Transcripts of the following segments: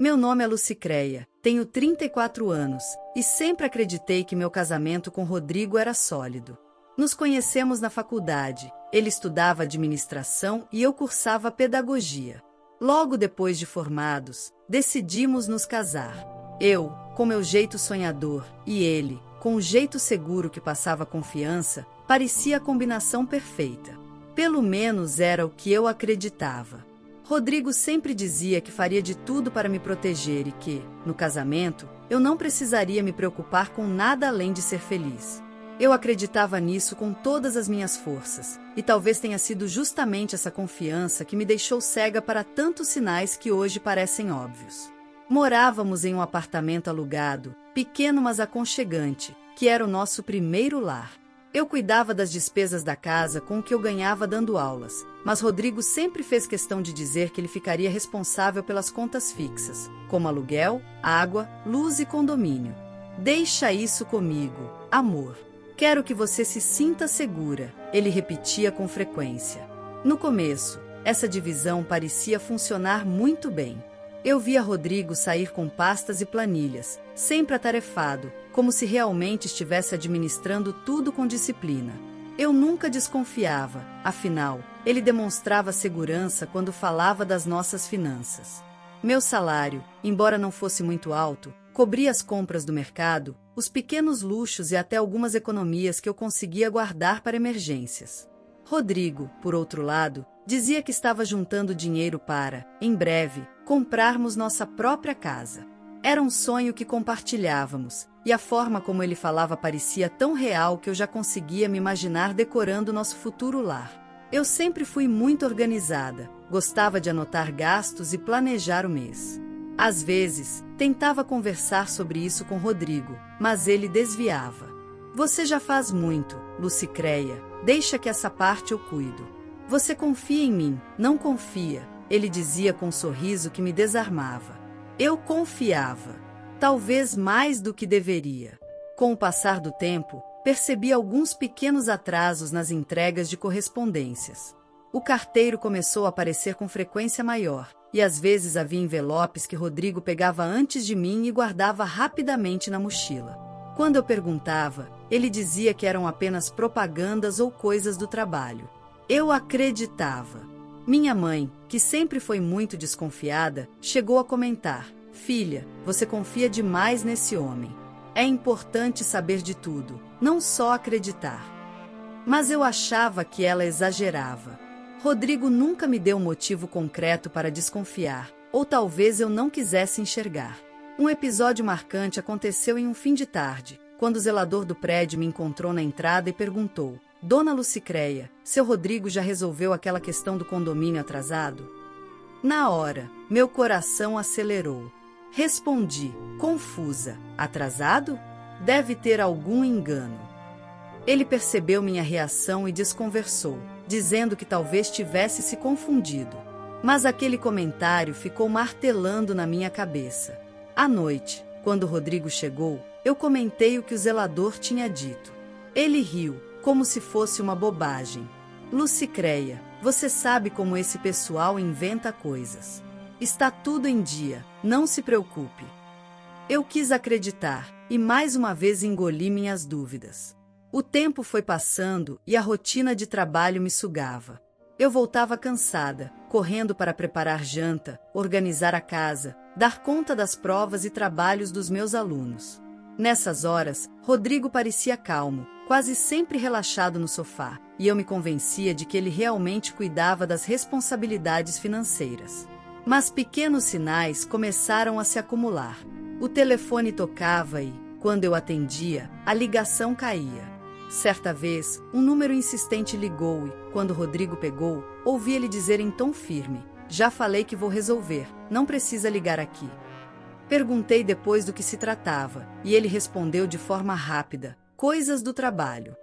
Meu nome é Lucicreia, tenho 34 anos e sempre acreditei que meu casamento com Rodrigo era sólido. Nos conhecemos na faculdade, ele estudava administração e eu cursava pedagogia. Logo depois de formados, decidimos nos casar. Eu, com meu jeito sonhador, e ele, com o jeito seguro que passava confiança, parecia a combinação perfeita. Pelo menos era o que eu acreditava. Rodrigo sempre dizia que faria de tudo para me proteger e que, no casamento, eu não precisaria me preocupar com nada além de ser feliz. Eu acreditava nisso com todas as minhas forças, e talvez tenha sido justamente essa confiança que me deixou cega para tantos sinais que hoje parecem óbvios. Morávamos em um apartamento alugado, pequeno mas aconchegante, que era o nosso primeiro lar. Eu cuidava das despesas da casa com o que eu ganhava dando aulas, mas Rodrigo sempre fez questão de dizer que ele ficaria responsável pelas contas fixas, como aluguel, água, luz e condomínio. Deixa isso comigo, amor. Quero que você se sinta segura, ele repetia com frequência. No começo, essa divisão parecia funcionar muito bem. Eu via Rodrigo sair com pastas e planilhas, sempre atarefado, como se realmente estivesse administrando tudo com disciplina. Eu nunca desconfiava, afinal, ele demonstrava segurança quando falava das nossas finanças. Meu salário, embora não fosse muito alto, cobria as compras do mercado, os pequenos luxos e até algumas economias que eu conseguia guardar para emergências. Rodrigo, por outro lado, dizia que estava juntando dinheiro para, em breve, comprarmos nossa própria casa. Era um sonho que compartilhávamos, e a forma como ele falava parecia tão real que eu já conseguia me imaginar decorando nosso futuro lar. Eu sempre fui muito organizada, gostava de anotar gastos e planejar o mês. Às vezes, tentava conversar sobre isso com Rodrigo, mas ele desviava. Você já faz muito, Lucicreia, deixa que essa parte eu cuido. Você confia em mim, não confia, ele dizia com um sorriso que me desarmava. Eu confiava, talvez mais do que deveria. Com o passar do tempo, percebi alguns pequenos atrasos nas entregas de correspondências. O carteiro começou a aparecer com frequência maior, e às vezes havia envelopes que Rodrigo pegava antes de mim e guardava rapidamente na mochila. Quando eu perguntava, ele dizia que eram apenas propagandas ou coisas do trabalho. Eu acreditava. Minha mãe, que sempre foi muito desconfiada, chegou a comentar: "Filha, você confia demais nesse homem. É importante saber de tudo, não só acreditar." Mas eu achava que ela exagerava. Rodrigo nunca me deu um motivo concreto para desconfiar, ou talvez eu não quisesse enxergar. Um episódio marcante aconteceu em um fim de tarde, quando o zelador do prédio me encontrou na entrada e perguntou: "Dona Lucicreia, seu Rodrigo já resolveu aquela questão do condomínio atrasado?" Na hora, meu coração acelerou. Respondi, confusa: "Atrasado? Deve ter algum engano." Ele percebeu minha reação e desconversou, dizendo que talvez tivesse se confundido. Mas aquele comentário ficou martelando na minha cabeça. À noite, quando Rodrigo chegou, eu comentei o que o zelador tinha dito. Ele riu, como se fosse uma bobagem. "Lucicreia, você sabe como esse pessoal inventa coisas. Está tudo em dia, não se preocupe." Eu quis acreditar, e mais uma vez engoli minhas dúvidas. O tempo foi passando e a rotina de trabalho me sugava. Eu voltava cansada, correndo para preparar janta, organizar a casa, dar conta das provas e trabalhos dos meus alunos. Nessas horas, Rodrigo parecia calmo, quase sempre relaxado no sofá, e eu me convencia de que ele realmente cuidava das responsabilidades financeiras. Mas pequenos sinais começaram a se acumular. O telefone tocava e, quando eu atendia, a ligação caía. Certa vez, um número insistente ligou e, quando Rodrigo pegou, ouvi ele dizer em tom firme: "Já falei que vou resolver, não precisa ligar aqui." Perguntei depois do que se tratava, e ele respondeu de forma rápida: "Coisas do trabalho."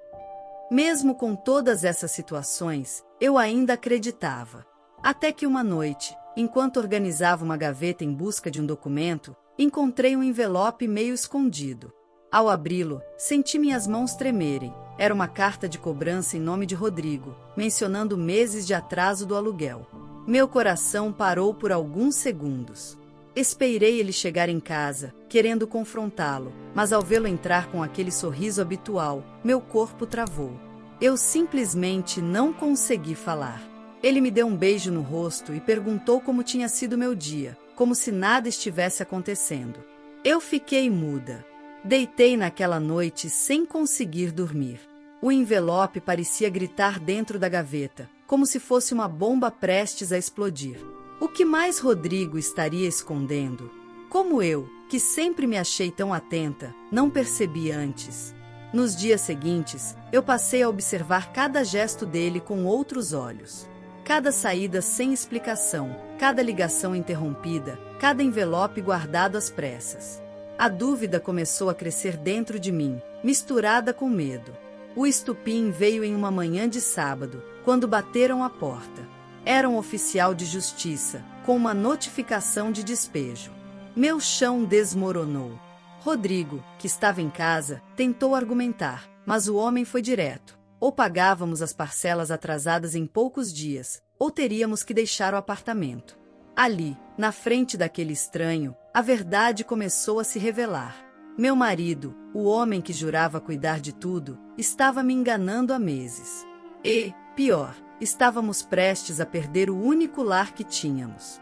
Mesmo com todas essas situações, eu ainda acreditava. Até que uma noite, enquanto organizava uma gaveta em busca de um documento, encontrei um envelope meio escondido. Ao abri-lo, senti minhas mãos tremerem. Era uma carta de cobrança em nome de Rodrigo, mencionando meses de atraso do aluguel. Meu coração parou por alguns segundos. Esperei ele chegar em casa, querendo confrontá-lo, mas ao vê-lo entrar com aquele sorriso habitual, meu corpo travou. Eu simplesmente não consegui falar. Ele me deu um beijo no rosto e perguntou como tinha sido meu dia, como se nada estivesse acontecendo. Eu fiquei muda. Deitei naquela noite sem conseguir dormir. O envelope parecia gritar dentro da gaveta, como se fosse uma bomba prestes a explodir. O que mais Rodrigo estaria escondendo? Como eu, que sempre me achei tão atenta, não percebi antes. Nos dias seguintes, eu passei a observar cada gesto dele com outros olhos. Cada saída sem explicação, cada ligação interrompida, cada envelope guardado às pressas. A dúvida começou a crescer dentro de mim, misturada com medo. O estupim veio em uma manhã de sábado, quando bateram à porta. Era um oficial de justiça, com uma notificação de despejo. Meu chão desmoronou. Rodrigo, que estava em casa, tentou argumentar, mas o homem foi direto. Ou pagávamos as parcelas atrasadas em poucos dias, ou teríamos que deixar o apartamento. Ali, na frente daquele estranho, a verdade começou a se revelar. Meu marido, o homem que jurava cuidar de tudo, estava me enganando há meses. E, pior, estávamos prestes a perder o único lar que tínhamos.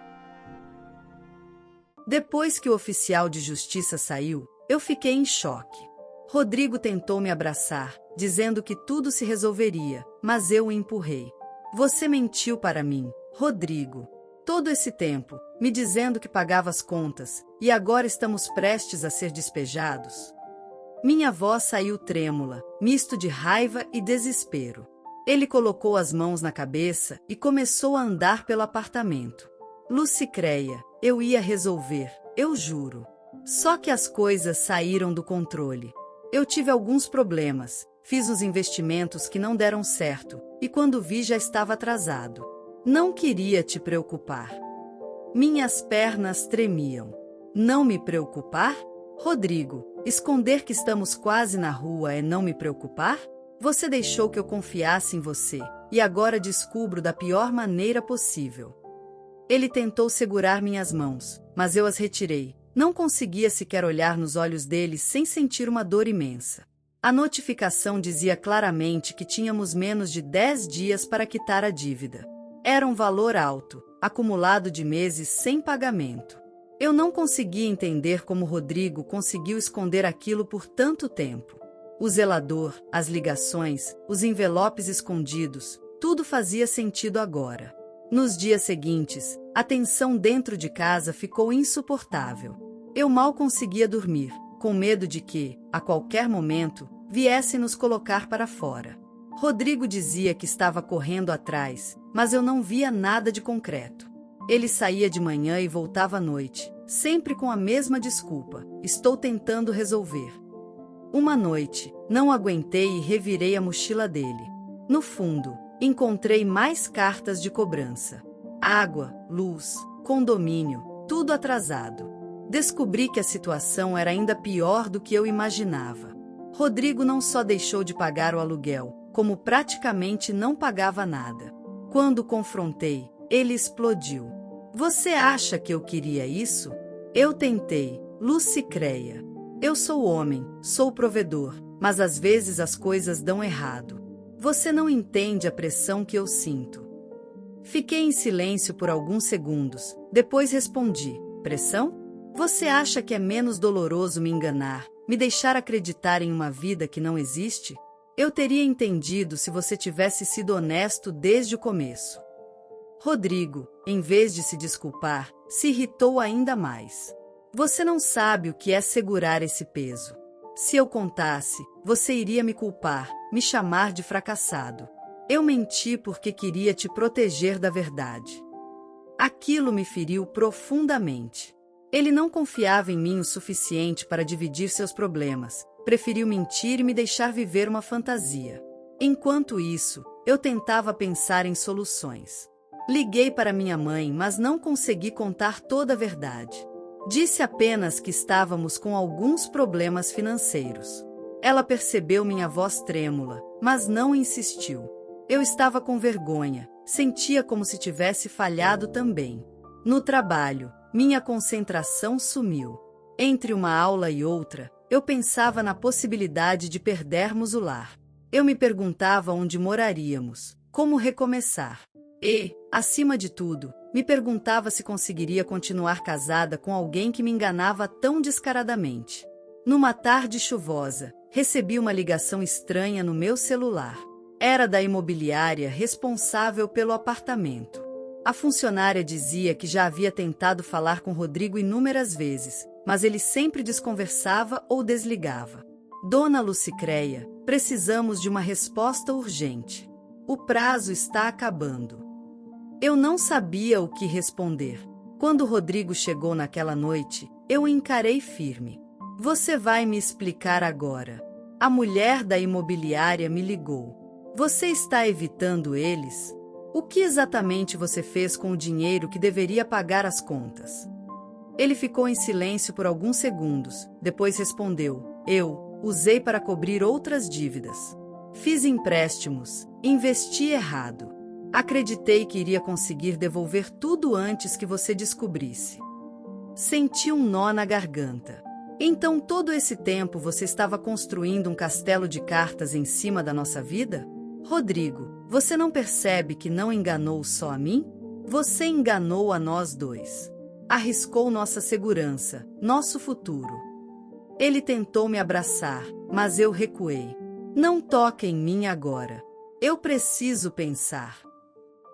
Depois que o oficial de justiça saiu, eu fiquei em choque. Rodrigo tentou me abraçar, dizendo que tudo se resolveria, mas eu o empurrei. Você mentiu para mim, Rodrigo. Todo esse tempo, me dizendo que pagava as contas, e agora estamos prestes a ser despejados. Minha voz saiu trêmula, misto de raiva e desespero. Ele colocou as mãos na cabeça e começou a andar pelo apartamento. Lucicréia, eu ia resolver, eu juro. Só que as coisas saíram do controle. Eu tive alguns problemas, fiz uns investimentos que não deram certo, e quando vi já estava atrasado. Não queria te preocupar. Minhas pernas tremiam. Não me preocupar? Rodrigo, esconder que estamos quase na rua é não me preocupar? Você deixou que eu confiasse em você, e agora descubro da pior maneira possível. Ele tentou segurar minhas mãos, mas eu as retirei. Não conseguia sequer olhar nos olhos dele sem sentir uma dor imensa. A notificação dizia claramente que tínhamos menos de 10 dias para quitar a dívida. Era um valor alto, acumulado de meses sem pagamento. Eu não conseguia entender como Rodrigo conseguiu esconder aquilo por tanto tempo. O zelador, as ligações, os envelopes escondidos, tudo fazia sentido agora. Nos dias seguintes, a tensão dentro de casa ficou insuportável. Eu mal conseguia dormir, com medo de que, a qualquer momento, viessem nos colocar para fora. Rodrigo dizia que estava correndo atrás, mas eu não via nada de concreto. Ele saía de manhã e voltava à noite, sempre com a mesma desculpa: estou tentando resolver. Uma noite, não aguentei e revirei a mochila dele. No fundo, encontrei mais cartas de cobrança. Água, luz, condomínio, tudo atrasado. Descobri que a situação era ainda pior do que eu imaginava. Rodrigo não só deixou de pagar o aluguel, como praticamente não pagava nada. Quando o confrontei, ele explodiu. Você acha que eu queria isso? Eu tentei, Lucicréia. Eu sou homem, sou provedor, mas às vezes as coisas dão errado. Você não entende a pressão que eu sinto. Fiquei em silêncio por alguns segundos, depois respondi: pressão? Você acha que é menos doloroso me enganar, me deixar acreditar em uma vida que não existe? Eu teria entendido se você tivesse sido honesto desde o começo. Rodrigo, em vez de se desculpar, se irritou ainda mais. Você não sabe o que é segurar esse peso. Se eu contasse, você iria me culpar, me chamar de fracassado. Eu menti porque queria te proteger da verdade. Aquilo me feriu profundamente. Ele não confiava em mim o suficiente para dividir seus problemas. Preferiu mentir e me deixar viver uma fantasia. Enquanto isso, eu tentava pensar em soluções. Liguei para minha mãe, mas não consegui contar toda a verdade. Disse apenas que estávamos com alguns problemas financeiros. Ela percebeu minha voz trêmula, mas não insistiu. Eu estava com vergonha, sentia como se tivesse falhado também. No trabalho, minha concentração sumiu. Entre uma aula e outra, eu pensava na possibilidade de perdermos o lar. Eu me perguntava onde moraríamos, como recomeçar. E, acima de tudo, me perguntava se conseguiria continuar casada com alguém que me enganava tão descaradamente. Numa tarde chuvosa, recebi uma ligação estranha no meu celular. Era da imobiliária responsável pelo apartamento. A funcionária dizia que já havia tentado falar com Rodrigo inúmeras vezes, mas ele sempre desconversava ou desligava. Dona Lucicreia, precisamos de uma resposta urgente. O prazo está acabando. Eu não sabia o que responder. Quando Rodrigo chegou naquela noite, eu o encarei firme. Você vai me explicar agora. A mulher da imobiliária me ligou. Você está evitando eles? O que exatamente você fez com o dinheiro que deveria pagar as contas? Ele ficou em silêncio por alguns segundos, depois respondeu: eu usei para cobrir outras dívidas. Fiz empréstimos, investi errado. Acreditei que iria conseguir devolver tudo antes que você descobrisse. Senti um nó na garganta. Então todo esse tempo você estava construindo um castelo de cartas em cima da nossa vida? Rodrigo, você não percebe que não enganou só a mim? Você enganou a nós dois. Arriscou nossa segurança, nosso futuro. Ele tentou me abraçar, mas eu recuei. Não toque em mim agora. Eu preciso pensar.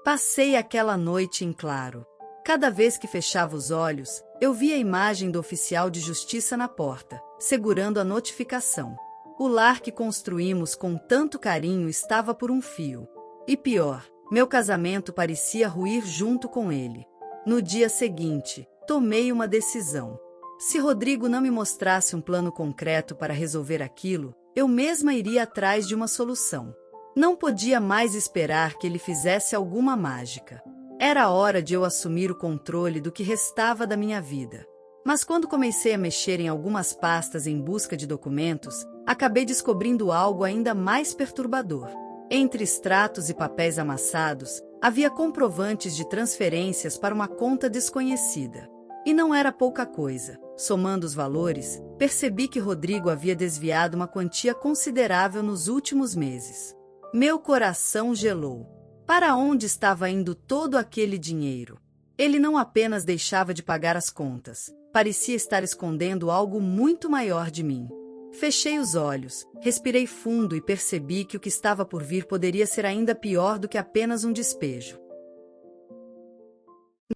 Passei aquela noite em claro. Cada vez que fechava os olhos, eu via a imagem do oficial de justiça na porta, segurando a notificação. O lar que construímos com tanto carinho estava por um fio. E pior, meu casamento parecia ruir junto com ele. No dia seguinte, tomei uma decisão. Se Rodrigo não me mostrasse um plano concreto para resolver aquilo, eu mesma iria atrás de uma solução. Não podia mais esperar que ele fizesse alguma mágica. Era hora de eu assumir o controle do que restava da minha vida. Mas quando comecei a mexer em algumas pastas em busca de documentos, acabei descobrindo algo ainda mais perturbador. Entre extratos e papéis amassados, havia comprovantes de transferências para uma conta desconhecida. E não era pouca coisa. Somando os valores, percebi que Rodrigo havia desviado uma quantia considerável nos últimos meses. Meu coração gelou. Para onde estava indo todo aquele dinheiro? Ele não apenas deixava de pagar as contas, parecia estar escondendo algo muito maior de mim. Fechei os olhos, respirei fundo e percebi que o que estava por vir poderia ser ainda pior do que apenas um despejo.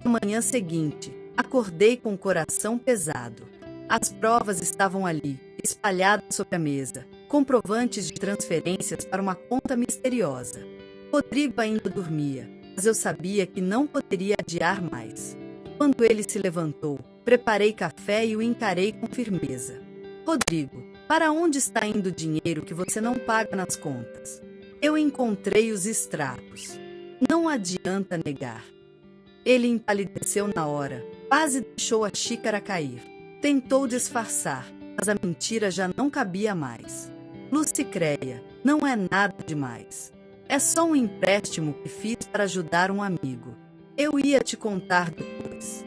Na manhã seguinte, acordei com o coração pesado. As provas estavam ali, espalhadas sobre a mesa, comprovantes de transferências para uma conta misteriosa. Rodrigo ainda dormia, mas eu sabia que não poderia adiar mais. Quando ele se levantou, preparei café e o encarei com firmeza. Rodrigo, para onde está indo o dinheiro que você não paga nas contas? Eu encontrei os extratos. Não adianta negar. Ele empalideceu na hora, quase deixou a xícara cair. Tentou disfarçar, mas a mentira já não cabia mais. Lucicreia, não é nada demais. É só um empréstimo que fiz para ajudar um amigo. Eu ia te contar depois.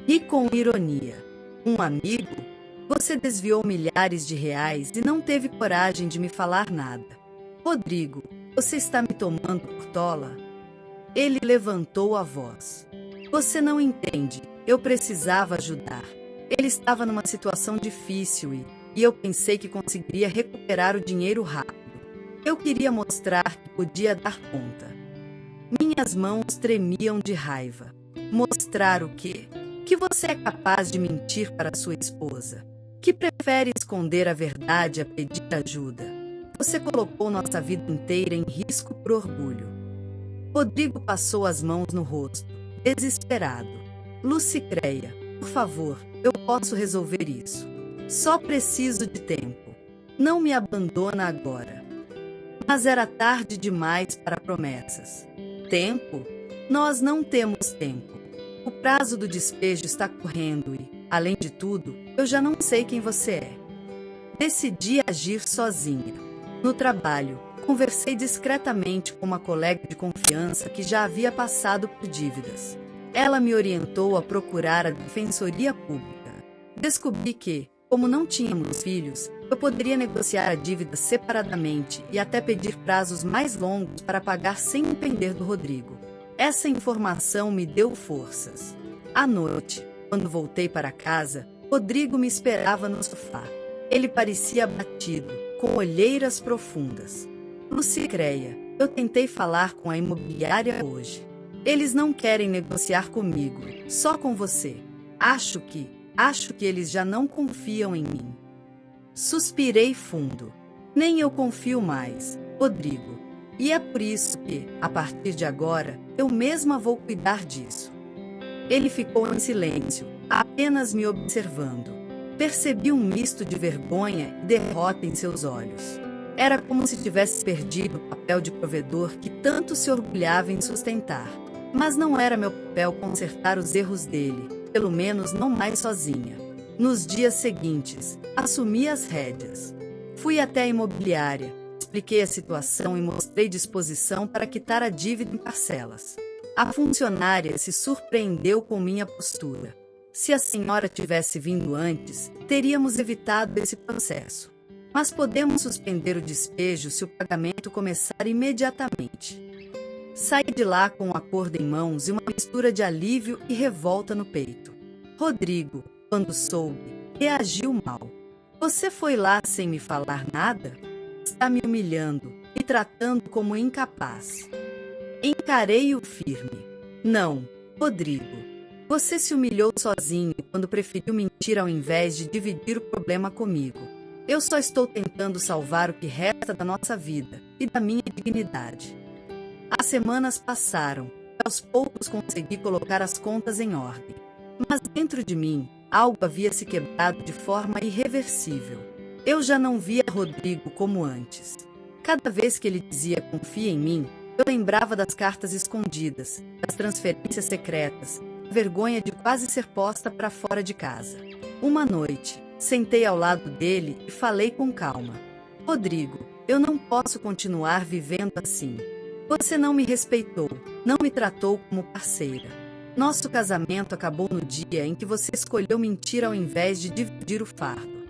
E com ironia. Um amigo? Você desviou milhares de reais e não teve coragem de me falar nada. Rodrigo, você está me tomando por tola? Ele levantou a voz. Você não entende, eu precisava ajudar. Ele estava numa situação difícil e eu pensei que conseguiria recuperar o dinheiro rápido. Eu queria mostrar que podia dar conta. Minhas mãos tremiam de raiva. Mostrar o quê? Que você é capaz de mentir para sua esposa. Que prefere esconder a verdade a pedir ajuda. Você colocou nossa vida inteira em risco por orgulho. Rodrigo passou as mãos no rosto, desesperado. Lucicreia, por favor, eu posso resolver isso. Só preciso de tempo. Não me abandona agora. Mas era tarde demais para promessas. Tempo? Nós não temos tempo. O prazo do despejo está correndo e, além de tudo, eu já não sei quem você é. Decidi agir sozinha. No trabalho, conversei discretamente com uma colega de confiança que já havia passado por dívidas. Ela me orientou a procurar a Defensoria Pública. Descobri que, como não tínhamos filhos, eu poderia negociar a dívida separadamente e até pedir prazos mais longos para pagar sem depender do Rodrigo. Essa informação me deu forças. À noite, quando voltei para casa, Rodrigo me esperava no sofá. Ele parecia abatido, com olheiras profundas. Lucicreia, eu tentei falar com a imobiliária hoje. Eles não querem negociar comigo, só com você. Acho que eles já não confiam em mim. Suspirei fundo. Nem eu confio mais, Rodrigo. E é por isso que, a partir de agora, eu mesma vou cuidar disso. Ele ficou em silêncio, apenas me observando. Percebi um misto de vergonha e derrota em seus olhos. Era como se tivesse perdido o papel de provedor que tanto se orgulhava em sustentar. Mas não era meu papel consertar os erros dele, pelo menos não mais sozinha. Nos dias seguintes, assumi as rédeas. Fui até a imobiliária, expliquei a situação e mostrei disposição para quitar a dívida em parcelas. A funcionária se surpreendeu com minha postura. Se a senhora tivesse vindo antes, teríamos evitado esse processo. Mas podemos suspender o despejo se o pagamento começar imediatamente. Saí de lá com um acordo em mãos e uma mistura de alívio e revolta no peito. Rodrigo, quando soube, reagiu mal. Você foi lá sem me falar nada? Está me humilhando, me tratando como incapaz. Encarei-o firme. Não, Rodrigo. Você se humilhou sozinho quando preferiu mentir ao invés de dividir o problema comigo. Eu só estou tentando salvar o que resta da nossa vida e da minha dignidade. As semanas passaram, e aos poucos consegui colocar as contas em ordem. Mas dentro de mim, algo havia se quebrado de forma irreversível. Eu já não via Rodrigo como antes. Cada vez que ele dizia confia em mim, eu lembrava das cartas escondidas, das transferências secretas, da vergonha de quase ser posta para fora de casa. Uma noite, sentei ao lado dele e falei com calma. Rodrigo, eu não posso continuar vivendo assim. Você não me respeitou, não me tratou como parceira. Nosso casamento acabou no dia em que você escolheu mentir ao invés de dividir o fardo.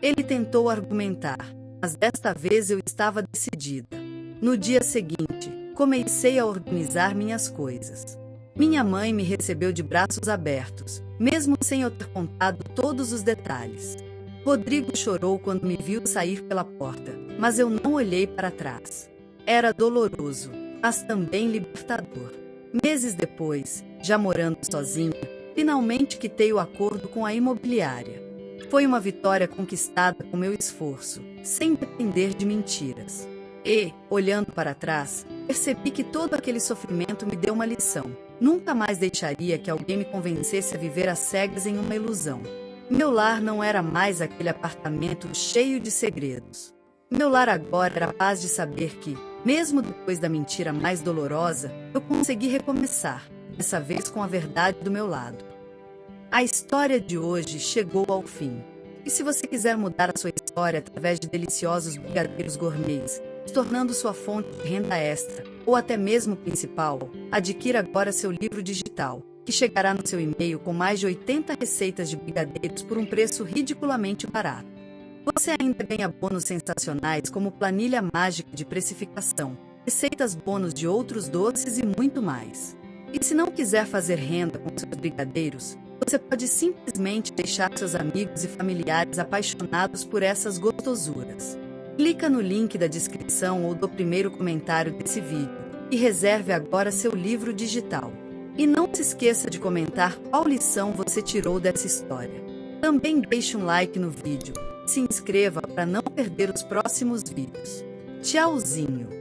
Ele tentou argumentar, mas desta vez eu estava decidida. No dia seguinte, comecei a organizar minhas coisas. Minha mãe me recebeu de braços abertos, mesmo sem eu ter contado todos os detalhes. Rodrigo chorou quando me viu sair pela porta, mas eu não olhei para trás. Era doloroso, mas também libertador. Meses depois, já morando sozinha, finalmente quitei o acordo com a imobiliária. Foi uma vitória conquistada com meu esforço, sem depender de mentiras. E, olhando para trás, percebi que todo aquele sofrimento me deu uma lição. Nunca mais deixaria que alguém me convencesse a viver às cegas em uma ilusão. Meu lar não era mais aquele apartamento cheio de segredos. Meu lar agora era a paz de saber que, mesmo depois da mentira mais dolorosa, eu consegui recomeçar, dessa vez com a verdade do meu lado. A história de hoje chegou ao fim. E se você quiser mudar a sua história através de deliciosos brigadeiros gourmets, se tornando sua fonte de renda extra, ou até mesmo principal, adquira agora seu livro digital, que chegará no seu e-mail com mais de 80 receitas de brigadeiros por um preço ridiculamente barato. Você ainda ganha bônus sensacionais como planilha mágica de precificação, receitas bônus de outros doces e muito mais. E se não quiser fazer renda com seus brigadeiros, você pode simplesmente deixar seus amigos e familiares apaixonados por essas gostosuras. Clica no link da descrição ou do primeiro comentário desse vídeo e reserve agora seu livro digital. E não se esqueça de comentar qual lição você tirou dessa história. Também deixe um like no vídeo. Se inscreva para não perder os próximos vídeos. Tchauzinho!